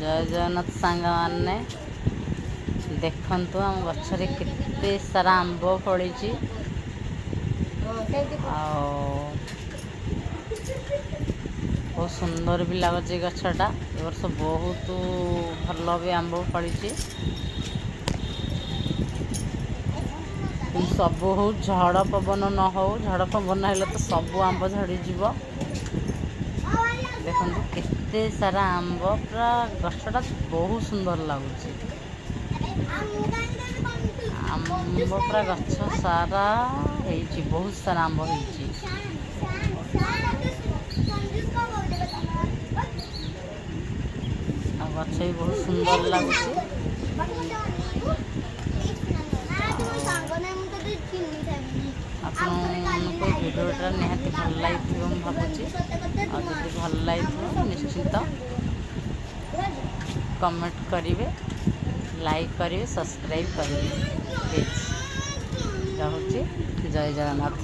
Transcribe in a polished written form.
जय जगन्नाथ सांग मैंने देखंतु आम गछरे केते सारा आंब फड़ी बहुत सुंदर भी लगुच गछटा ए वर्ष बहुत भल भी आंब फड़ी सब हो झड़ पवन न हो झड़ पवन हेल्ले तो सब आंब झड़ी जीव देखो केते सारा आंब पूरा गछटा बहुत सुंदर लगुच आंब पूरा गछ सारा बहुत सारा आंब गछ भी बहुत सुंदर लगुच आपको भिडियोटा निहाती भल लगी भावुँ आदि भल लगी निश्चित कमेंट करेंगे लाइक करेंगे सब्सक्राइब करेंगे प्लीज। रहुची जय जगन्नाथ।